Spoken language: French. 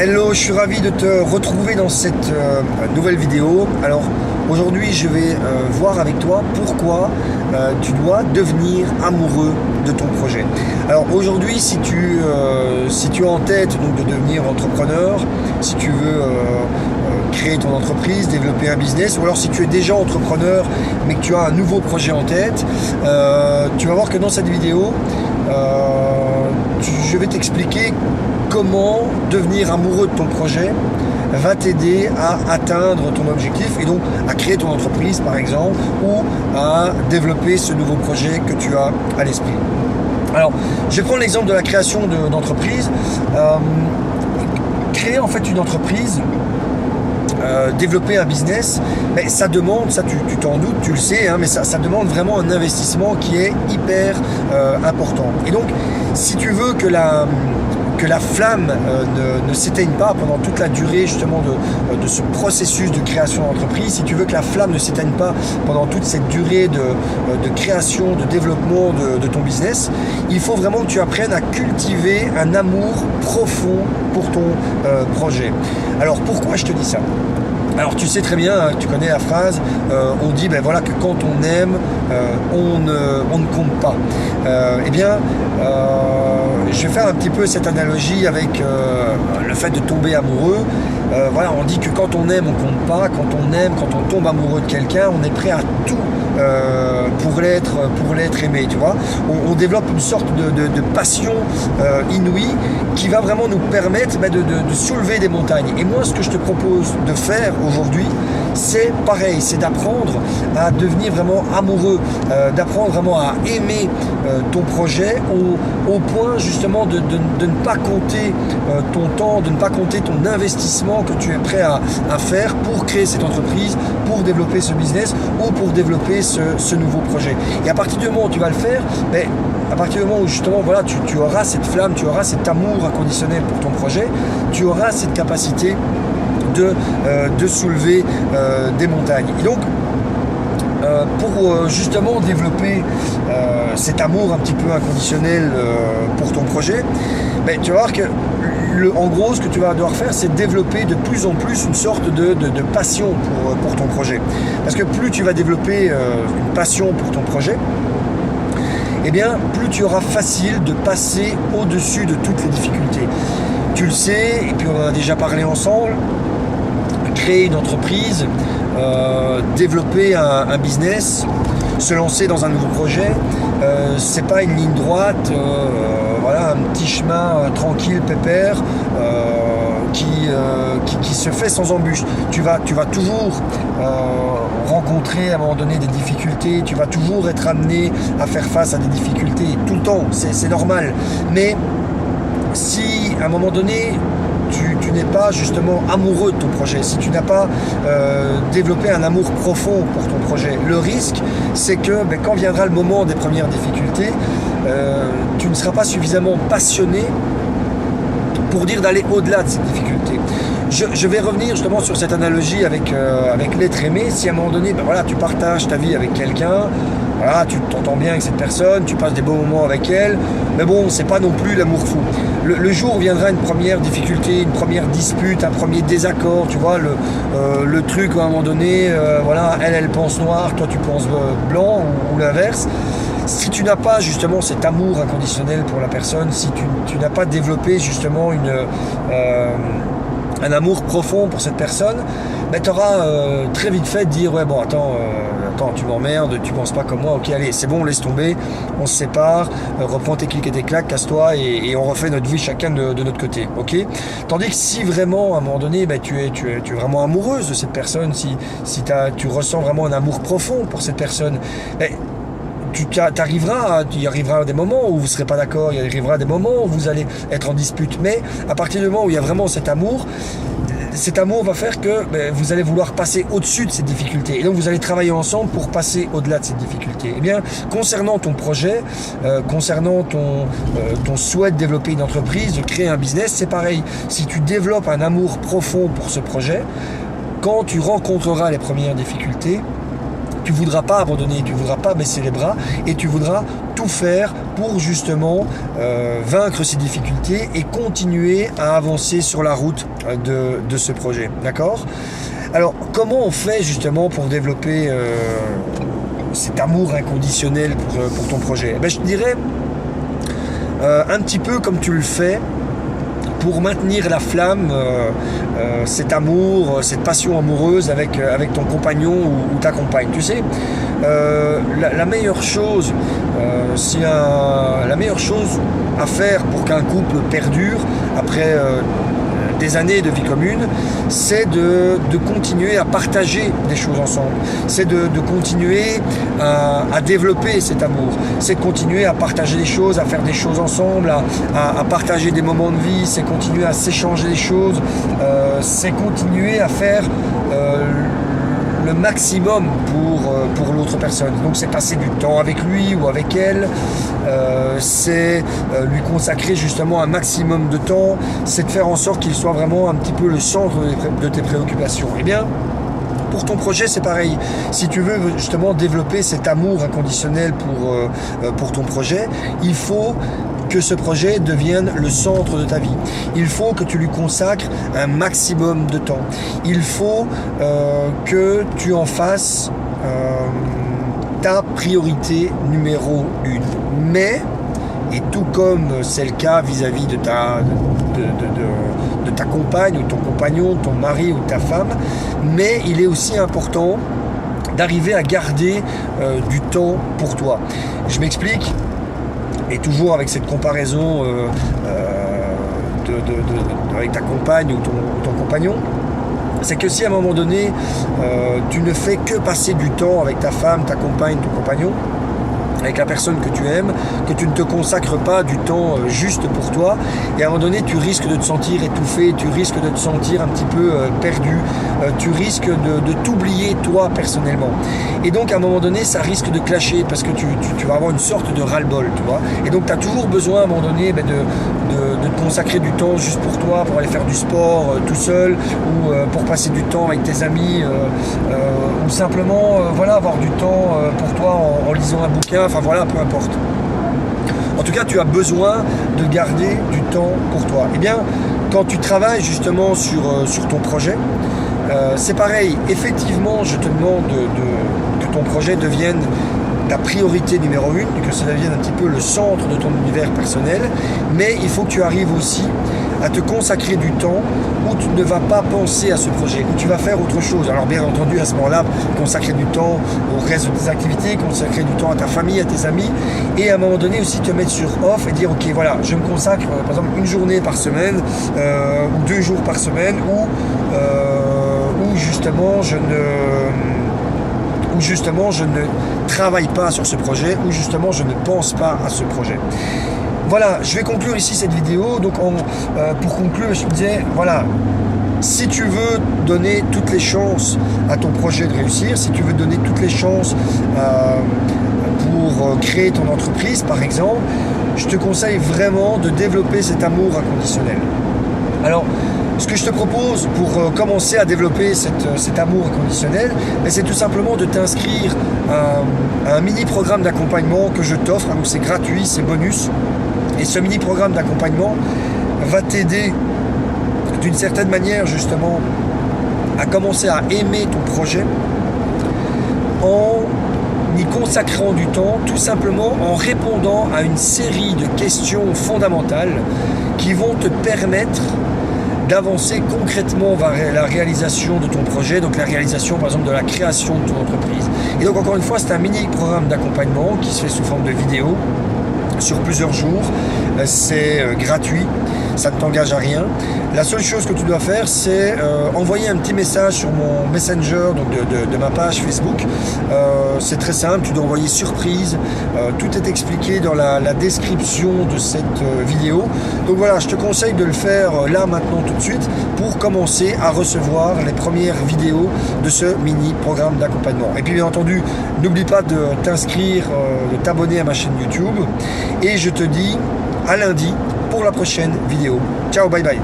Hello, je suis ravi de te retrouver dans cette nouvelle vidéo. Alors aujourd'hui je vais voir avec toi pourquoi tu dois devenir amoureux de ton projet. Alors aujourd'hui si tu as en tête donc, de devenir entrepreneur, si tu veux créer ton entreprise, développer un business, ou alors si tu es déjà entrepreneur mais que tu as un nouveau projet en tête, tu vas voir que dans cette vidéo je vais t'expliquer comment devenir amoureux de ton projet va t'aider à atteindre ton objectif et donc à créer ton entreprise par exemple ou à développer ce nouveau projet que tu as à l'esprit. Alors, je vais prendre l'exemple de la création d'entreprise. Créer en fait une entreprise, développer un business, mais ça demande, ça tu t'en doutes, tu le sais, hein, mais ça demande vraiment un investissement qui est hyper important. Et donc, si tu veux que la flamme ne s'éteigne pas pendant toute la durée justement de ce processus de création d'entreprise, si tu veux que la flamme ne s'éteigne pas pendant toute cette durée de création, de développement de ton business, il faut vraiment que tu apprennes à cultiver un amour profond pour ton projet. Alors pourquoi je te dis ça ? Alors tu sais très bien, tu connais la phrase, on dit ben voilà que quand on aime, on ne compte pas. Je vais faire un petit peu cette analogie avec le fait de tomber amoureux. Voilà, on dit que quand on aime, on compte pas. Quand on aime, quand on tombe amoureux de quelqu'un, on est prêt à tout pour l'être aimé, tu vois. On développe une sorte de passion inouïe qui va vraiment nous permettre de soulever des montagnes. Et moi, ce que je te propose de faire aujourd'hui, c'est pareil, c'est d'apprendre à devenir vraiment amoureux, d'apprendre vraiment à aimer ton projet au point justement de ne pas compter ton temps, de ne pas compter ton investissement que tu es prêt à faire pour créer cette entreprise, pour développer ce business ou pour développer ce nouveau projet. Et à partir du moment où tu vas le faire, à partir du moment où justement voilà, tu auras cette flamme, tu auras cet amour inconditionnel pour ton projet, tu auras cette capacité de soulever des montagnes. Et donc pour justement développer cet amour un petit peu inconditionnel pour ton projet, tu vas voir que en gros ce que tu vas devoir faire, c'est développer de plus en plus une sorte de passion pour ton projet. Parce que plus tu vas développer une passion pour ton projet, eh bien plus tu auras facile de passer au-dessus de toutes les difficultés. Tu le sais, et puis on en a déjà parlé ensemble, créer une entreprise, développer un business, se lancer dans un nouveau projet, c'est pas une ligne droite, voilà, un petit chemin tranquille, pépère, qui se fait sans embûche. Tu vas toujours rencontrer à un moment donné des difficultés, tu vas toujours être amené à faire face à des difficultés tout le temps, c'est normal. Mais si à un moment donné tu n'es pas justement amoureux de ton projet, si tu n'as pas développé un amour profond pour ton projet, le risque c'est que quand viendra le moment des premières difficultés, tu ne seras pas suffisamment passionné pour dire d'aller au-delà de ces difficultés. Je vais revenir justement sur cette analogie avec l'être aimé. Si à un moment donné, voilà, tu partages ta vie avec quelqu'un, voilà, tu t'entends bien avec cette personne, tu passes des bons moments avec elle, mais bon, c'est pas non plus l'amour fou. Le jour où viendra une première difficulté, une première dispute, un premier désaccord, tu vois, le truc où à un moment donné, voilà, elle pense noir, toi tu penses blanc ou l'inverse. Si tu n'as pas justement cet amour inconditionnel pour la personne, si tu n'as pas développé justement un amour profond pour cette personne, tu auras très vite fait de dire ouais bon attends tu m'emmerdes, tu penses pas comme moi, ok allez c'est bon, laisse tomber, on se sépare, reprends tes clics et tes claques, casse-toi et on refait notre vie chacun de notre côté, ok. Tandis que si vraiment à un moment donné tu es vraiment amoureuse de cette personne, si tu ressens vraiment un amour profond pour cette personne, il y arrivera des moments où vous ne serez pas d'accord, il y arrivera des moments où vous allez être en dispute, mais à partir du moment où il y a vraiment cet amour va faire que vous allez vouloir passer au-dessus de ces difficultés et donc vous allez travailler ensemble pour passer au-delà de ces difficultés. Et bien, concernant ton projet, concernant ton souhait de développer une entreprise, de créer un business, c'est pareil. Si tu développes un amour profond pour ce projet, quand tu rencontreras les premières difficultés, tu voudras pas abandonner, tu voudras pas baisser les bras et tu voudras tout faire pour justement vaincre ces difficultés et continuer à avancer sur la route de ce projet. D'accord ? Alors, comment on fait justement pour développer cet amour inconditionnel pour ton projet ? Je te dirais un petit peu comme tu le fais pour maintenir la flamme, cet amour, cette passion amoureuse avec ton compagnon ou ta compagne. Tu sais, la meilleure chose, la meilleure chose à faire pour qu'un couple perdure après des années de vie commune, c'est de continuer à partager des choses ensemble, c'est de continuer à développer cet amour, c'est de continuer à partager des choses, à faire des choses ensemble, à partager des moments de vie, c'est continuer à s'échanger des choses, c'est continuer à faire le maximum pour l'autre personne. Donc c'est passer du temps avec lui ou avec elle, c'est lui consacrer justement un maximum de temps, c'est de faire en sorte qu'il soit vraiment un petit peu le centre de tes préoccupations. Eh bien, pour ton projet, c'est pareil. Si tu veux justement développer cet amour inconditionnel pour ton projet, il faut que ce projet devienne le centre de ta vie. Il faut que tu lui consacres un maximum de temps. Il faut que tu en fasses ta priorité numéro 1. Mais, et tout comme c'est le cas vis-à-vis de ta compagne ou ton compagnon, ton mari ou ta femme, mais il est aussi important d'arriver à garder du temps pour toi. Je m'explique. Et toujours avec cette comparaison avec ta compagne ou ton compagnon, c'est que si à un moment donné, tu ne fais que passer du temps avec ta femme, ta compagne, ton compagnon, avec la personne que tu aimes, que tu ne te consacres pas du temps juste pour toi, et à un moment donné tu risques de te sentir étouffé, tu risques de te sentir un petit peu perdu, tu risques de t'oublier toi personnellement, et donc à un moment donné ça risque de clasher parce que tu vas avoir une sorte de ras-le-bol, tu vois, et donc tu as toujours besoin à un moment donné de te consacrer du temps juste pour toi, pour aller faire du sport tout seul, ou pour passer du temps avec tes amis, ou simplement avoir du temps pour toi en lisant un bouquin. Enfin voilà, peu importe. En tout cas, tu as besoin de garder du temps pour toi. Eh bien, quand tu travailles justement sur ton projet, c'est pareil. Effectivement, je te demande que ton projet devienne ta priorité numéro 1, que ça devienne un petit peu le centre de ton univers personnel, mais il faut que tu arrives aussi à te consacrer du temps où tu ne vas pas penser à ce projet, où tu vas faire autre chose. Alors bien entendu, à ce moment-là, consacrer du temps au reste de tes activités, consacrer du temps à ta famille, à tes amis, et à un moment donné aussi te mettre sur off et dire ok voilà, je me consacre par exemple une journée par semaine, ou 2 jours par semaine, où justement je ne travaille pas sur ce projet, où justement je ne pense pas à ce projet. Voilà, je vais conclure ici cette vidéo. Donc pour conclure, je te disais, voilà, si tu veux donner toutes les chances à ton projet de réussir, si tu veux donner toutes les chances pour créer ton entreprise par exemple, je te conseille vraiment de développer cet amour inconditionnel. Alors, ce que je te propose pour commencer à développer cet amour inconditionnel, c'est tout simplement de t'inscrire à un mini-programme d'accompagnement que je t'offre. Donc c'est gratuit, c'est bonus. Et ce mini-programme d'accompagnement va t'aider d'une certaine manière justement à commencer à aimer ton projet en y consacrant du temps, tout simplement en répondant à une série de questions fondamentales qui vont te permettre d'avancer concrètement vers la réalisation de ton projet, donc la réalisation par exemple de la création de ton entreprise. Et donc encore une fois, c'est un mini-programme d'accompagnement qui se fait sous forme de vidéo sur plusieurs jours, c'est gratuit, ça ne t'engage à rien. La seule chose que tu dois faire, c'est envoyer un petit message sur mon Messenger donc de ma page Facebook. C'est très simple, tu dois envoyer surprise, tout est expliqué dans la description de cette vidéo. Donc voilà, je te conseille de le faire là, maintenant, tout de suite, pour commencer à recevoir les premières vidéos de ce mini-programme d'accompagnement. Et puis bien entendu, n'oublie pas de t'inscrire, de t'abonner à ma chaîne YouTube. Et je te dis à lundi pour la prochaine vidéo. Ciao, bye bye.